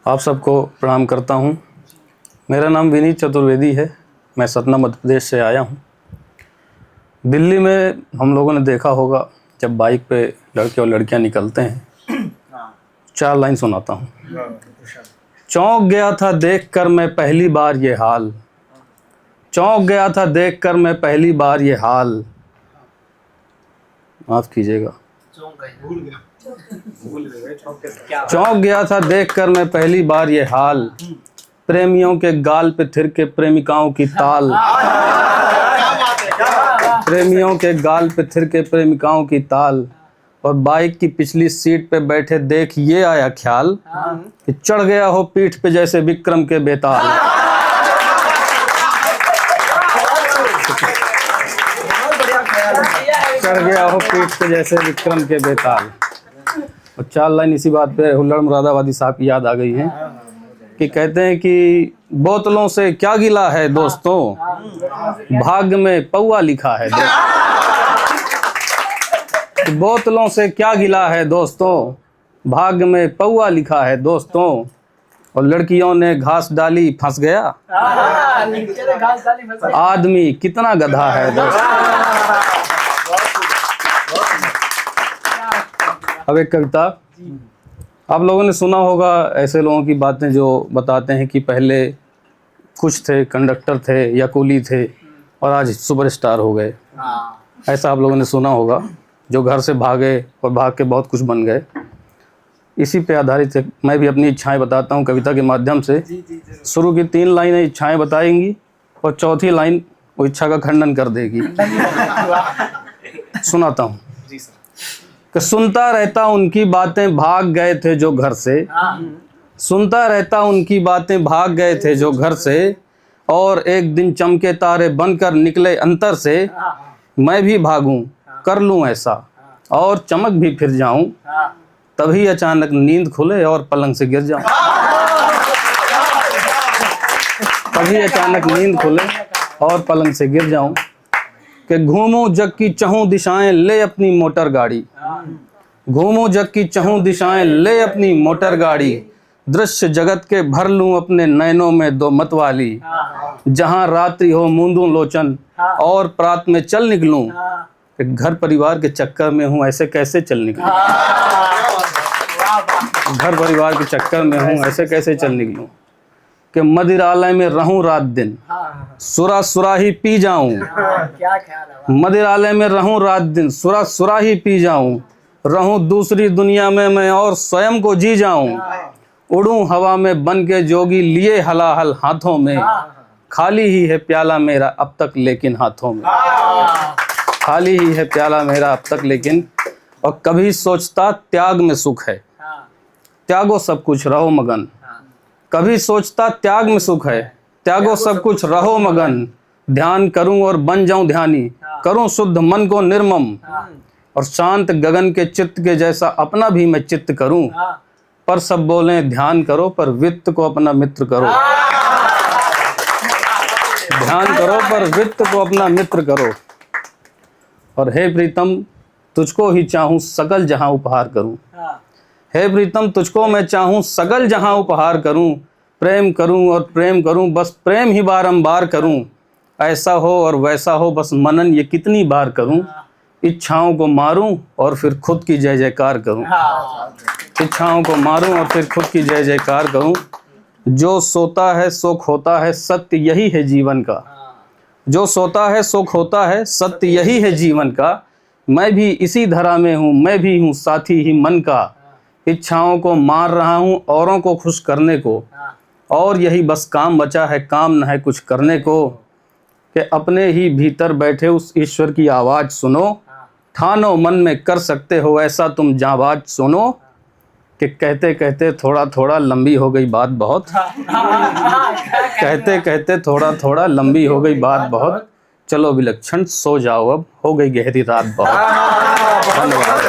आप सबको प्रणाम करता हूं। मेरा नाम विनीत चतुर्वेदी है। मैं सतना मध्य प्रदेश से आया हूं। दिल्ली में हम लोगों ने देखा होगा जब बाइक पे लड़के और लड़कियां निकलते हैं, 4 लाइन सुनाता हूं। चौंक गया था देखकर मैं पहली बार ये हाल, चौंक गया था देखकर मैं पहली बार ये हाल। माफ कीजिएगा, चौंक गया था देखकर मैं पहली बार ये हाल। प्रेमियों के गाल पे थिरके प्रेमिकाओं की ताल, प्रेमियों के गाल पे थिरके प्रेमिकाओं की ताल। और बाइक की पिछली सीट पे बैठे देख ये आया ख्याल कि चढ़ गया हो पीठ पे जैसे विक्रम के बेताल। चढ़ गया हो पीठ पे जैसे विक्रम के बेताल। और 4 लाइन इसी बात पे हुल्लड़ मुरादाबादी साहब की याद आ गई है कि कहते हैं कि बोतलों से क्या गिला है दोस्तों, भाग्य में पौआ लिखा है दोस्तों। बोतलों से क्या गिला है दोस्तों, भाग्य में पौआ लिखा है दोस्तों। और लड़कियों ने घास डाली फंस गया, आदमी कितना गधा है दोस्तों। अब एक कविता, आप लोगों ने सुना होगा ऐसे लोगों की बातें जो बताते हैं कि पहले कुछ थे, कंडक्टर थे या कूली थे और आज सुपरस्टार हो गए। ऐसा आप लोगों ने सुना होगा, जो घर से भागे और भाग के बहुत कुछ बन गए। इसी पे आधारित मैं भी अपनी इच्छाएं बताता हूं कविता के माध्यम से। शुरू की 3 लाइनें इच्छाएं बताएंगी और चौथी लाइन वो इच्छा का खंडन कर देगी। सुनाता हूं कि सुनता रहता उनकी बातें भाग गए थे जो घर से, सुनता रहता उनकी बातें भाग गए थे जो घर से। और एक दिन चमके तारे बनकर निकले अंतर से। मैं भी भागूं कर लूं ऐसा और चमक भी फिर जाऊं, तभी अचानक नींद खुले और पलंग से गिर जाऊं। तभी अचानक नींद खुले और पलंग से गिर जाऊं। कि घूमूं जग की चहूं दिशाएं ले अपनी मोटर गाड़ी, घूमूं जग की चहूं दिशाएं ले अपनी मोटर गाड़ी। दृश्य जगत के भर लूं अपने नैनों में 2 मतवाली। जहां रात्रि हो मूंदूं लोचन और प्रात में चल निकलूं। कि घर परिवार के चक्कर में हूं ऐसे कैसे चल निकलूं, घर परिवार के चक्कर में हूं ऐसे कैसे चल निकलूं। कि मदिरालय में रहूं रात दिन, सुरा सुरा ही पी जाऊं। मदिरालय में रहूं रात दिन, सुरा सुरा ही पी जाऊं। रहूं दूसरी दुनिया में मैं और स्वयं को जी जाऊं। उड़ूं हवा में बन के जोगी लिए हलाहल हाथों में। खाली ही है प्याला मेरा अब तक लेकिन हाथों में, खाली ही है प्याला मेरा अब तक लेकिन। और कभी सोचता त्याग में सुख है, त्यागो सब कुछ रहो मगन। कभी सोचता त्याग में सुख है, त्यागो सब कुछ रहो मगन। ध्यान करूं और बन जाऊं ध्यानी, करूं शुद्ध मन को निर्मम। और शांत गगन के चित्त के जैसा अपना भी मैं चित्त करूं। पर सब बोले ध्यान करो पर वित्त को अपना मित्र करो। ध्यान करो पर वित्त को अपना मित्र करो। और हे प्रीतम तुझको ही चाहूं सकल जहां उपहार करूं। हे प्रीतम तुझको मैं चाहूं सकल जहां उपहार करूं। प्रेम करूं और प्रेम करूं बस प्रेम ही बारंबार करूं। ऐसा हो और वैसा हो बस मनन ये कितनी बार करूं। इच्छाओं को मारूं और फिर खुद की जय जयकार करूं। इच्छाओं को मारूं और फिर खुद की जय जयकार करूं। जो सोता है सो खोता है सत्य यही है जीवन का। जो सोता है सो खोता है सत्य यही है जीवन का। मैं भी इसी धरा में हूँ, मैं भी हूँ साथी ही मन का। इच्छाओं को मार रहा हूँ औरों को खुश करने को। और यही बस काम बचा है, काम न है कुछ करने को। कि अपने ही भीतर बैठे उस ईश्वर की आवाज़ सुनो। ठानो मन में कर सकते हो ऐसा तुम जाबाज सुनो। कि कहते कहते थोड़ा थोड़ा लंबी हो गई बात बहुत। कहते कहते थोड़ा थोड़ा लंबी हो गई बात बहुत। चलो विलक्षण सो जाओ अब हो गई गहरी रात बहुत। धन्यवाद।